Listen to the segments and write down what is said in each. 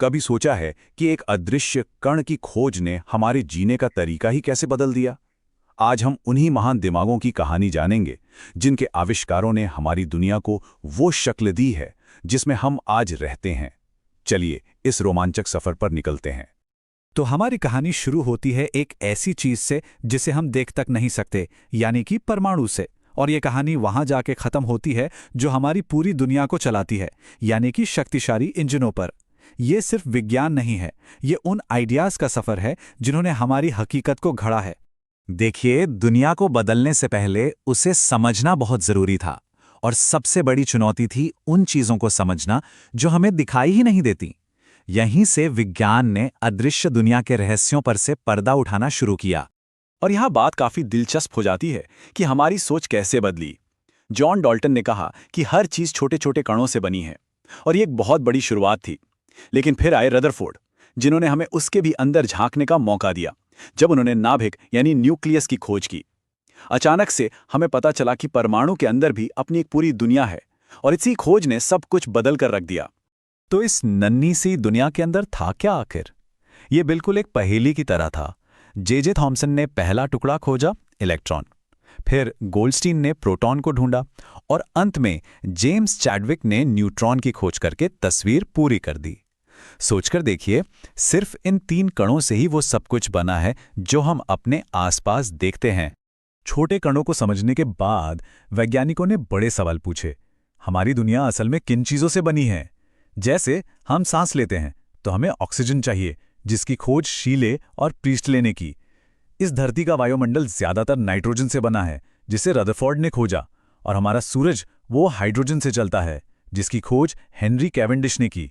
कभी सोचा है कि एक अदृश्य कण की खोज ने हमारे जीने का तरीका ही कैसे बदल दिया? आज हम उन्हीं महान दिमागों की कहानी जानेंगे जिनके आविष्कारों ने हमारी दुनिया को वो शक्ल दी है जिसमें हम आज रहते हैं। चलिए इस रोमांचक सफर पर निकलते हैं। तो हमारी कहानी शुरू होती है एक ऐसी चीज से जिसे हम देख तक नहीं सकते, यानी कि परमाणु से। और ये कहानी वहां जाके खत्म होती है जो हमारी पूरी दुनिया को चलाती है, यानी कि शक्तिशाली इंजनों पर। ये सिर्फ विज्ञान नहीं है, ये उन आइडियाज का सफर है जिन्होंने हमारी हकीकत को घड़ा है। देखिए, दुनिया को बदलने से पहले उसे समझना बहुत जरूरी था। और सबसे बड़ी चुनौती थी उन चीजों को समझना जो हमें दिखाई ही नहीं देती। यहीं से विज्ञान ने अदृश्य दुनिया के रहस्यों पर से पर्दा उठाना शुरू किया। और यह बात काफी दिलचस्प हो जाती है कि हमारी सोच कैसे बदली। जॉन डाल्टन ने कहा कि हर चीज छोटे छोटे कणों से बनी है, और ये एक बहुत बड़ी शुरुआत थी। लेकिन फिर आए रदरफोर्ड, जिन्होंने हमें उसके भी अंदर झांकने का मौका दिया, जब उन्होंने नाभिक यानी न्यूक्लियस की खोज की। अचानक से हमें पता चला कि परमाणु के अंदर भी अपनी एक पूरी दुनिया है, और इसी खोज ने सब कुछ बदल कर रख दिया। तो इस नन्ही सी दुनिया के अंदर था क्या आखिर? ये बिल्कुल एक पहेली की तरह था। जे थॉमसन ने पहला टुकड़ा खोजा, इलेक्ट्रॉन। फिर गोल्डस्टीन ने प्रोटॉन को ढूंढा, और अंत में जेम्स चैडविक ने न्यूट्रॉन की खोज करके तस्वीर पूरी कर दी। सोचकर देखिए, सिर्फ इन 3 कणों से ही वो सब कुछ बना है जो हम अपने आसपास देखते हैं। छोटे कणों को समझने के बाद वैज्ञानिकों ने बड़े सवाल पूछे। हमारी दुनिया असल में किन चीजों से बनी है? जैसे हम सांस लेते हैं तो हमें ऑक्सीजन चाहिए, जिसकी खोज शीले और प्रीस्टले ने की। इस धरती का वायुमंडल ज्यादातर नाइट्रोजन से बना है, जिसे रदरफोर्ड ने खोजा। और हमारा सूरज वो हाइड्रोजन से चलता है, जिसकी खोज हेनरी कैवेंडिश ने की।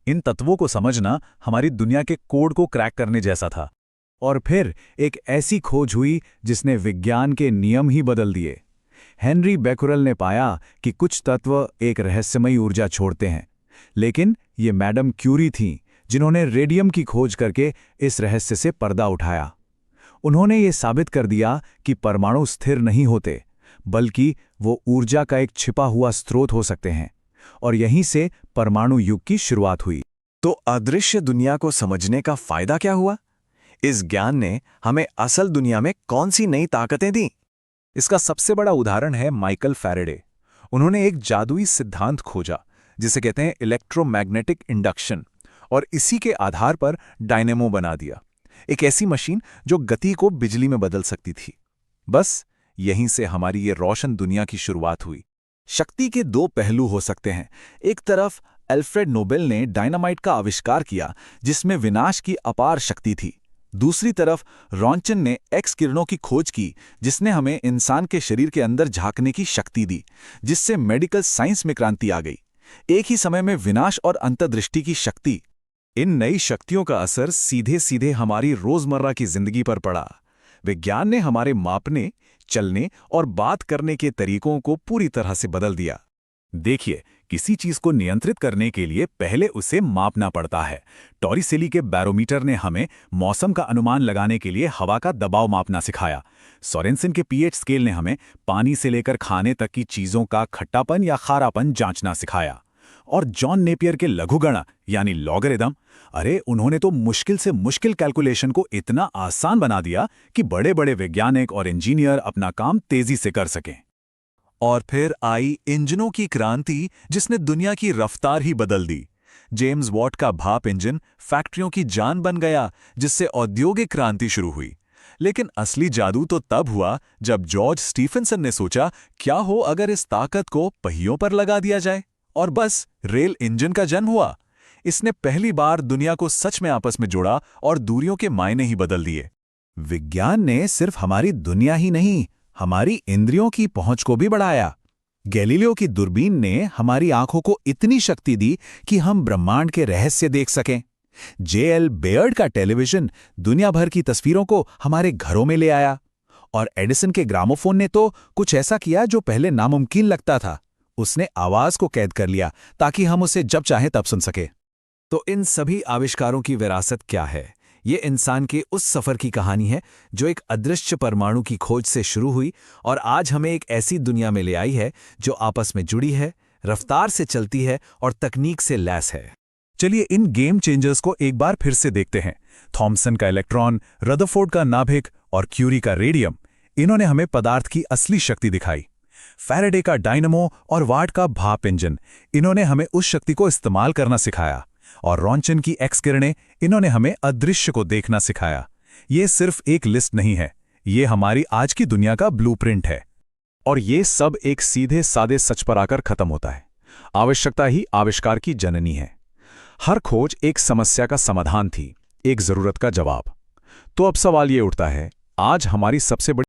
इन तत्वों को समझना हमारी दुनिया के कोड को क्रैक करने जैसा था। और फिर एक ऐसी खोज हुई जिसने विज्ञान के नियम ही बदल दिए। हेनरी बेकुरेल ने पाया कि कुछ तत्व एक रहस्यमयी ऊर्जा छोड़ते हैं, लेकिन ये मैडम क्यूरी थीं जिन्होंने रेडियम की खोज करके इस रहस्य से पर्दा उठाया। उन्होंने ये साबित कर दिया कि परमाणु स्थिर नहीं होते, बल्कि वो ऊर्जा का एक छिपा हुआ स्रोत हो सकते हैं। और यहीं से परमाणु युग की शुरुआत हुई। तो अदृश्य दुनिया को समझने का फायदा क्या हुआ? इस ज्ञान ने हमें असल दुनिया में कौन सी नई ताकतें दी? इसका सबसे बड़ा उदाहरण है माइकल फैराडे। उन्होंने एक जादुई सिद्धांत खोजा जिसे कहते हैं इलेक्ट्रोमैग्नेटिक इंडक्शन, और इसी के आधार पर डायनेमो बना दिया, एक ऐसी मशीन जो गति को बिजली में बदल सकती थी। बस यहीं से हमारी ये रोशन दुनिया की शुरुआत हुई। शक्ति के 2 पहलू हो सकते हैं। एक तरफ अल्फ्रेड नोबेल ने डायनामाइट का आविष्कार किया, जिसमें विनाश की अपार शक्ति थी। दूसरी तरफ रॉन्चन ने एक्स किरणों की खोज की, जिसने हमें इंसान के शरीर के अंदर झांकने की शक्ति दी, जिससे मेडिकल साइंस में क्रांति आ गई। एक ही समय में विनाश और अंतर्दृष्टि की शक्ति। इन नई शक्तियों का असर सीधे सीधे हमारी रोजमर्रा की जिंदगी पर पड़ा। विज्ञान ने हमारे मापने, चलने और बात करने के तरीकों को पूरी तरह से बदल दिया। देखिए, किसी चीज को नियंत्रित करने के लिए पहले उसे मापना पड़ता है। टॉरिसेली के बैरोमीटर ने हमें मौसम का अनुमान लगाने के लिए हवा का दबाव मापना सिखाया। सोरेनसन के पीएच स्केल ने हमें पानी से लेकर खाने तक की चीजों का खट्टापन या खारापन जांचना सिखाया। और जॉन नेपियर के लघुगणक यानी लॉगरिदम, अरे उन्होंने तो मुश्किल से मुश्किल कैलकुलेशन को इतना आसान बना दिया कि बड़े बड़े वैज्ञानिक और इंजीनियर अपना काम तेजी से कर सकें। और फिर आई इंजनों की क्रांति, जिसने दुनिया की रफ्तार ही बदल दी। जेम्स वॉट का भाप इंजन फैक्ट्रियों की जान बन गया, जिससे औद्योगिक क्रांति शुरू हुई। लेकिन असली जादू तो तब हुआ जब जॉर्ज स्टीफनसन ने सोचा, क्या हो अगर इस ताकत को पहियों पर लगा दिया जाए? और बस रेल इंजन का जन्म हुआ। इसने पहली बार दुनिया को सच में आपस में जोड़ा और दूरियों के मायने ही बदल दिए। विज्ञान ने सिर्फ हमारी दुनिया ही नहीं, हमारी इंद्रियों की पहुंच को भी बढ़ाया। गैलीलियो की दूरबीन ने हमारी आंखों को इतनी शक्ति दी कि हम ब्रह्मांड के रहस्य देख सकें। जे.एल. बेयर्ड का टेलीविजन दुनिया भर की तस्वीरों को हमारे घरों में ले आया। और एडिसन के ग्रामोफोन ने तो कुछ ऐसा किया जो पहले नामुमकिन लगता था। उसने आवाज को कैद कर लिया ताकि हम उसे जब चाहें तब सुन सके। तो इन सभी आविष्कारों की विरासत क्या है? ये इंसान के उस सफर की कहानी है जो एक अदृश्य परमाणु की खोज से शुरू हुई और आज हमें एक ऐसी दुनिया में ले आई है जो आपस में जुड़ी है, रफ्तार से चलती है और तकनीक से लैस है। चलिए इन गेम चेंजर्स को एक बार फिर से देखते हैं। थॉमसन का इलेक्ट्रॉन, रदरफोर्ड का नाभिक और क्यूरी का रेडियम, इन्होंने हमें पदार्थ की असली शक्ति दिखाई। फैराडे का डायनमो और वाट का भाप इंजन, इन्होंने हमें उस शक्ति को इस्तेमाल करना सिखाया। और रॉन्चन की एक्स किरणें, इन्होंने हमें अदृश्य को देखना सिखाया। ये सिर्फ एक लिस्ट नहीं है, ये हमारी आज की दुनिया का ब्लूप्रिंट है। और ये सब एक सीधे सादे सच पर आकर खत्म होता है। आवश्यकता ही आविष्कार की जननी है। हर खोज एक समस्या का समाधान थी, एक जरूरत का जवाब। तो अब सवाल ये उठता है, आज हमारी सबसे बड़ी